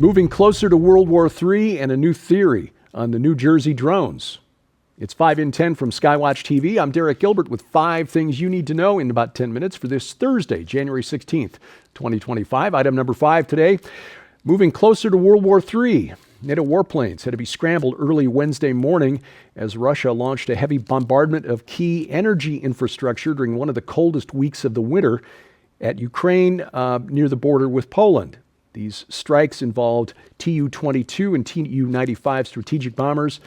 Moving closer to World War III and a new theory on the New Jersey drones. It's 5 in 10 from Skywatch TV. I'm Derek Gilbert with 5 things you need to know in about 10 minutes for this Thursday, January 16th, 2025. Item number 5 today, moving closer to World War III. NATO warplanes had to be scrambled early Wednesday morning as Russia launched a heavy bombardment of key energy infrastructure during one of the coldest weeks of the winter at Ukraine near the border with Poland. These strikes involved Tu-22 and Tu-95 strategic bombers,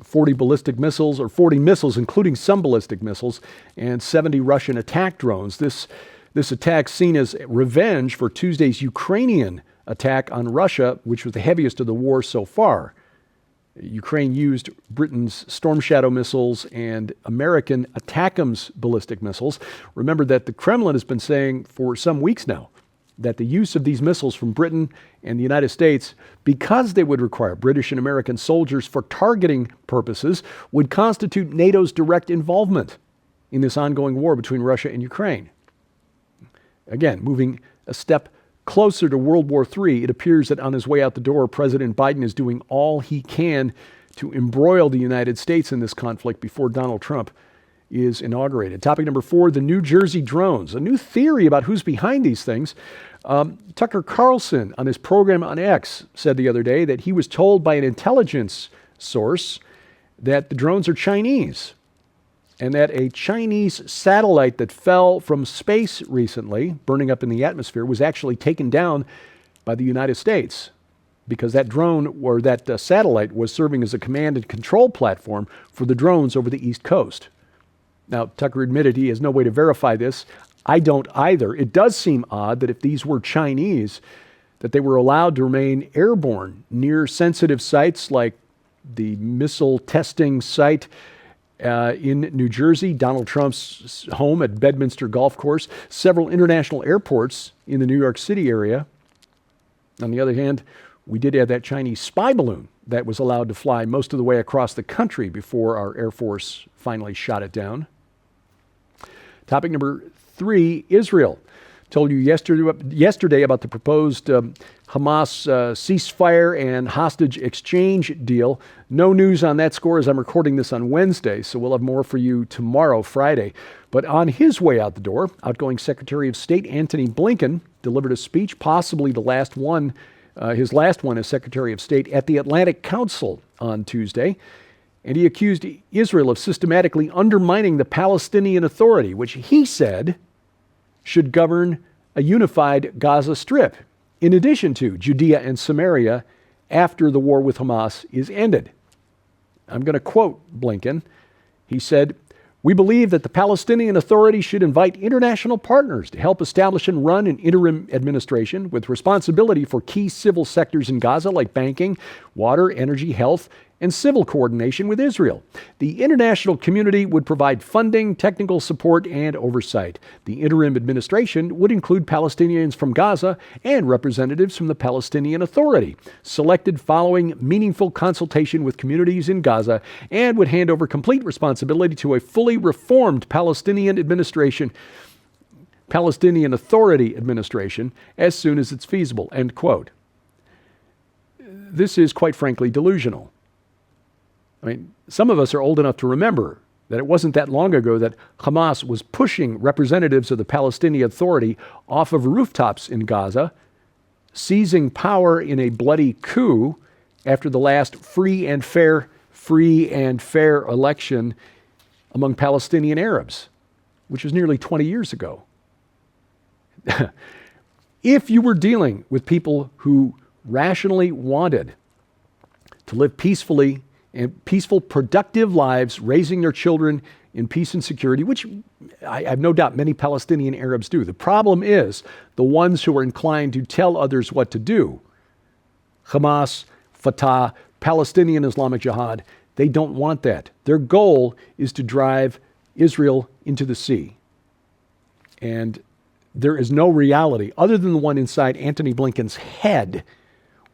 40 missiles, including some ballistic missiles, and 70 Russian attack drones. This attack seen as revenge for Tuesday's Ukrainian attack on Russia, which was the heaviest of the war so far. Ukraine used Britain's Storm Shadow missiles and American ATACMS ballistic missiles. Remember that the Kremlin has been saying for some weeks now that the use of these missiles from Britain and the United States, because they would require British and American soldiers for targeting purposes, would constitute NATO's direct involvement in this ongoing war between Russia and Ukraine. Again, moving a step closer to World War III, it appears that on his way out the door, President Biden is doing all he can to embroil the United States in this conflict before Donald Trump is inaugurated. Topic number 4, the New Jersey drones. A new theory about who's behind these things. Tucker Carlson on his program on X said the other day that he was told by an intelligence source that the drones are Chinese and that a Chinese satellite that fell from space recently, burning up in the atmosphere, was actually taken down by the United States because that drone or that satellite was serving as a command and control platform for the drones over the East Coast. Now, Tucker admitted he has no way to verify this. I don't either. It does seem odd that if these were Chinese, that they were allowed to remain airborne near sensitive sites like the missile testing site in New Jersey, Donald Trump's home at Bedminster Golf Course, several international airports in the New York City area. On the other hand, we did have that Chinese spy balloon that was allowed to fly most of the way across the country before our Air Force finally shot it down. Topic number 3, Israel. Told you yesterday about the proposed Hamas ceasefire and hostage exchange deal. No news on that score as I'm recording this on Wednesday, so we'll have more for you tomorrow, Friday. But on his way out the door, outgoing Secretary of State Antony Blinken delivered a speech, possibly the last one, his last one as Secretary of State, at the Atlantic Council on Tuesday. And he accused Israel of systematically undermining the Palestinian Authority, which he said should govern a unified Gaza Strip, in addition to Judea and Samaria after the war with Hamas is ended. I'm going to quote Blinken. He said, "We believe that the Palestinian Authority should invite international partners to help establish and run an interim administration with responsibility for key civil sectors in Gaza like banking, water, energy, health, and civil coordination with Israel. The international community would provide funding, technical support, and oversight. The interim administration would include Palestinians from Gaza and representatives from the Palestinian Authority, selected following meaningful consultation with communities in Gaza, and would hand over complete responsibility to a fully reformed Palestinian Authority administration as soon as it's feasible," end quote. This is, quite frankly, delusional. I mean, some of us are old enough to remember that it wasn't that long ago that Hamas was pushing representatives of the Palestinian Authority off of rooftops in Gaza, seizing power in a bloody coup after the last free and fair election among Palestinian Arabs, which was nearly 20 years ago. If you were dealing with people who rationally wanted to live peacefully and peaceful, productive lives, raising their children in peace and security, which I have no doubt many Palestinian Arabs do. The problem is the ones who are inclined to tell others what to do. Hamas, Fatah, Palestinian Islamic Jihad, they don't want that. Their goal is to drive Israel into the sea. And there is no reality other than the one inside Antony Blinken's head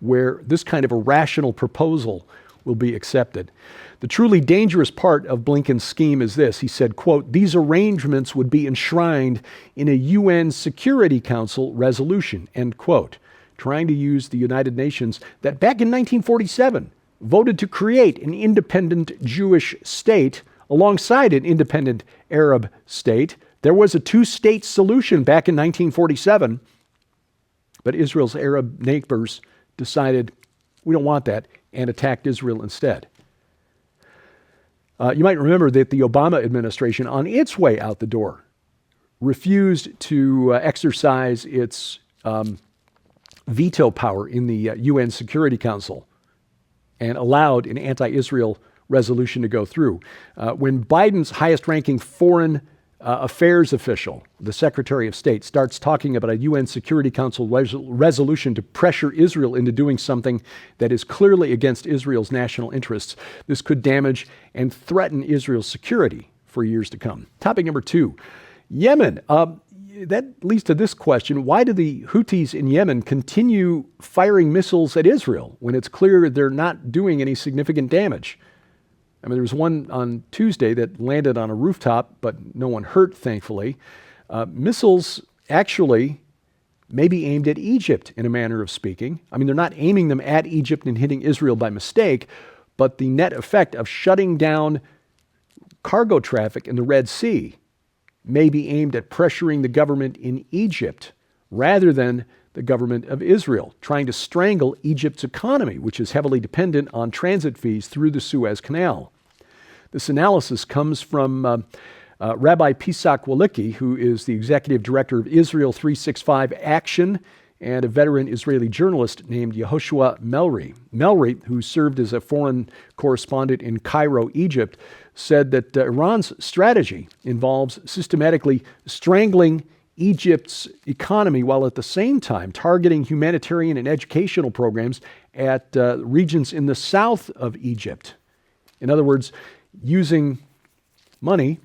where this kind of a rational proposal will be accepted. The truly dangerous part of Blinken's scheme is this. He said, quote, "These arrangements would be enshrined in a UN Security Council resolution," end quote. trying to use the United Nations that back in 1947 voted to create an independent Jewish state alongside an independent Arab state. There was a two-state solution back in 1947, but Israel's Arab neighbors decided we don't want that and attacked Israel instead. You might remember that the Obama administration, on its way out the door, refused to exercise its veto power in the UN Security Council and allowed an anti-Israel resolution to go through. When Biden's highest-ranking foreign affairs official, the Secretary of State, starts talking about a UN Security Council resolution to pressure Israel into doing something that is clearly against Israel's national interests, this could damage and threaten Israel's security for years to come. Topic number 2, Yemen. That leads to this question: why do the Houthis in Yemen continue firing missiles at Israel when it's clear they're not doing any significant damage? I mean, there was one on Tuesday that landed on a rooftop, but no one hurt, thankfully. Missiles actually may be aimed at Egypt, in a manner of speaking. I mean, they're not aiming them at Egypt and hitting Israel by mistake, but the net effect of shutting down cargo traffic in the Red Sea may be aimed at pressuring the government in Egypt rather than the government of Israel, trying to strangle Egypt's economy, which is heavily dependent on transit fees through the Suez Canal. This analysis comes from Rabbi Pisak Walicki, who is the executive director of Israel 365 Action, and a veteran Israeli journalist named Yehoshua Melri. Melri, who served as a foreign correspondent in Cairo, Egypt, said that Iran's strategy involves systematically strangling Egypt's economy while at the same time targeting humanitarian and educational programs at regions in the south of Egypt. In other words, using money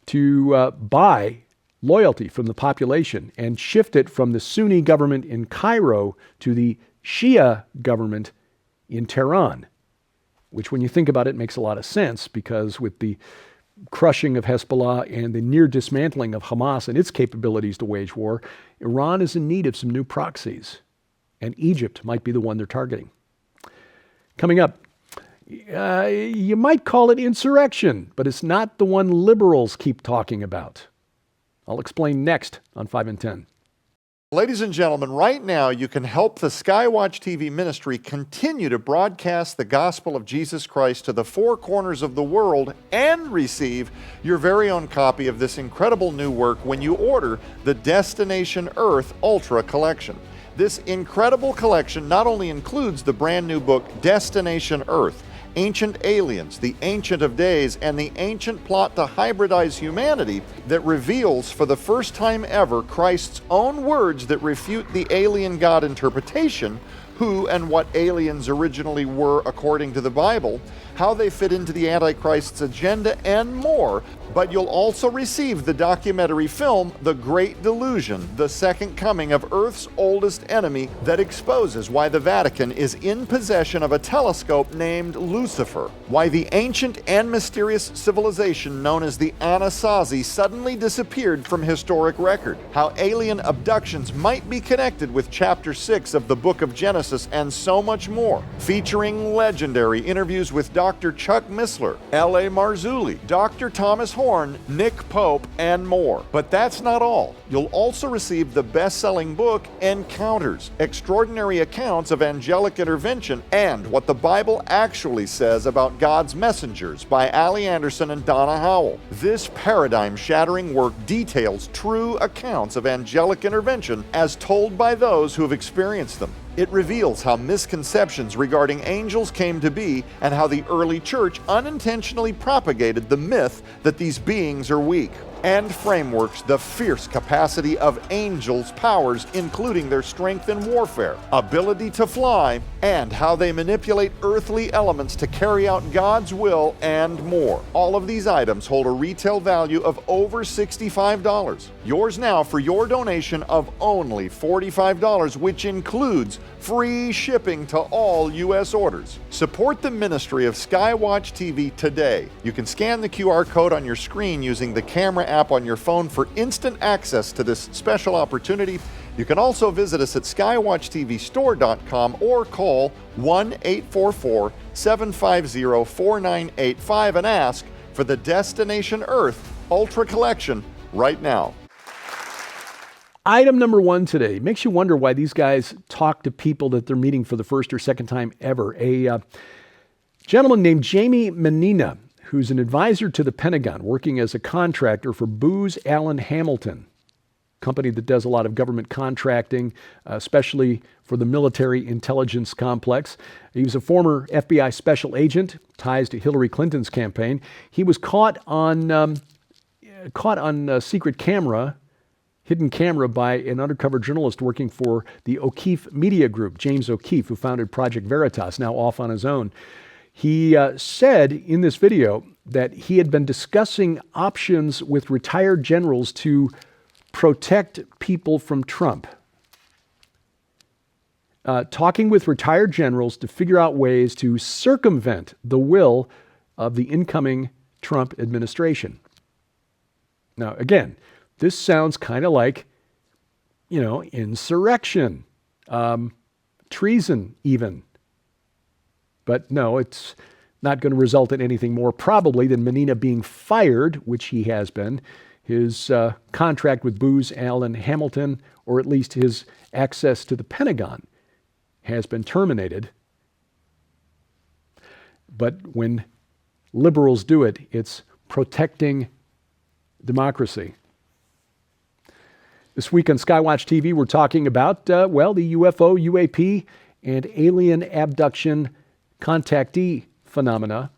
to buy loyalty from the population and shift it from the Sunni government in Cairo to the Shia government in Tehran, which, when you think about it, makes a lot of sense, because with the crushing of Hezbollah and the near dismantling of Hamas and its capabilities to wage war, Iran is in need of some new proxies, and Egypt might be the one they're targeting. Coming up, you might call it insurrection, but it's not the one liberals keep talking about. I'll explain next on 5 and 10. Ladies and gentlemen, right now you can help the Skywatch TV ministry continue to broadcast the gospel of Jesus Christ to the four corners of the world and receive your very own copy of this incredible new work when you order the Destination Earth Ultra Collection. This incredible collection not only includes the brand new book Destination Earth, Ancient Aliens, the Ancient of Days, and the ancient plot to hybridize humanity that reveals for the first time ever Christ's own words that refute the alien God interpretation, who and what aliens originally were according to the Bible, how they fit into the Antichrist's agenda, and more. But you'll also receive the documentary film, The Great Delusion, the second coming of Earth's oldest enemy, that exposes why the Vatican is in possession of a telescope named Lucifer, why the ancient and mysterious civilization known as the Anasazi suddenly disappeared from historic record, how alien abductions might be connected with Chapter 6 of the Book of Genesis, and so much more, featuring legendary interviews with Dr. Chuck Missler, L.A. Marzulli, Dr. Thomas Horn, Nick Pope, and more. But that's not all. You'll also receive the best-selling book, Encounters, Extraordinary Accounts of Angelic Intervention and What the Bible Actually Says About God's Messengers by Allie Anderson and Donna Howell. This paradigm-shattering work details true accounts of angelic intervention as told by those who have experienced them. It reveals how misconceptions regarding angels came to be and how the early church unintentionally propagated the myth that these beings are weak, and frameworks the fierce capacity of angels' powers, including their strength in warfare, ability to fly, and how they manipulate earthly elements to carry out God's will, and more. All of these items hold a retail value of over $65. Yours now for your donation of only $45, which includes free shipping to all U.S. orders. Support the ministry of Skywatch TV today. You can scan the QR code on your screen using the camera app on your phone for instant access to this special opportunity. You can also visit us at skywatchtvstore.com or call 1-844-750-4985 and ask for the Destination Earth Ultra Collection right now. Item number one today makes you wonder why these guys talk to people that they're meeting for the first or second time ever. A gentleman named Jamie Manina, who's an advisor to the Pentagon, working as a contractor for Booz Allen Hamilton, company that does a lot of government contracting, especially for the military intelligence complex. He was a former FBI special agent, ties to Hillary Clinton's campaign. He was caught on secret camera, hidden camera, by an undercover journalist working for the O'Keefe Media Group, James O'Keefe, who founded Project Veritas, now off on his own. He said in this video that he had been discussing options with retired generals to protect people from Trump. Talking with retired generals to figure out ways to circumvent the will of the incoming Trump administration. Now, again, this sounds kind of like, insurrection, treason even. But no, it's not going to result in anything more probably than Manina being fired, which he has been. His contract with Booz Allen Hamilton, or at least his access to the Pentagon, has been terminated. But when liberals do it, it's protecting democracy. This week on Skywatch TV, we're talking about, the UFO, UAP, and alien abduction contactee phenomena.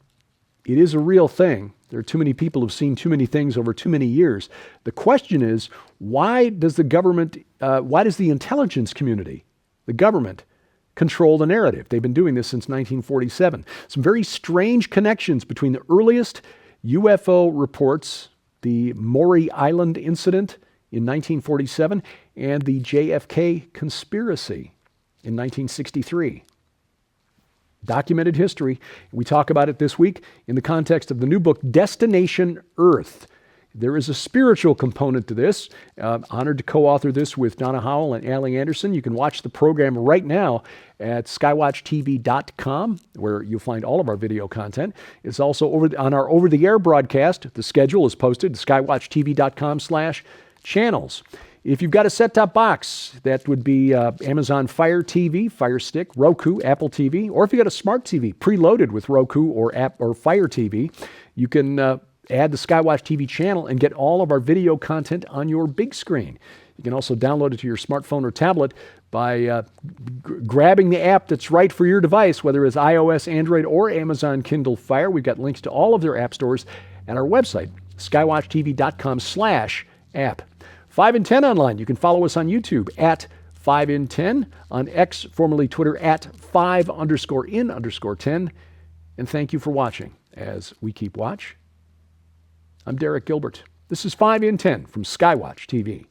It is a real thing. There are too many people who've seen too many things over too many years. The question is, why does the intelligence community, the government, control the narrative? They've been doing this since 1947. Some very strange connections between the earliest UFO reports, the Maury Island incident in 1947, and the JFK conspiracy in 1963. Documented history. We talk about it this week in the context of the new book, Destination Earth. There is a spiritual component to this. Honored to co-author this with Donna Howell and Allie Anderson. You can watch the program right now at skywatchtv.com, where you'll find all of our video content. It's also on our over-the-air broadcast. The schedule is posted at skywatchtv.com/channels. If you've got a set-top box, that would be Amazon Fire TV, Fire Stick, Roku, Apple TV, or if you got a smart TV preloaded with Roku or Fire TV, you can add the Skywatch TV channel and get all of our video content on your big screen. You can also download it to your smartphone or tablet by grabbing the app that's right for your device, whether it's iOS, Android, or Amazon Kindle Fire. We've got links to all of their app stores at our website, skywatchtv.com/app. 5 in 10 online. You can follow us on YouTube at 5 in 10, on X, formerly Twitter, at 5_in_10. And thank you for watching as we keep watch. I'm Derek Gilbert. This is 5 in 10 from Skywatch TV.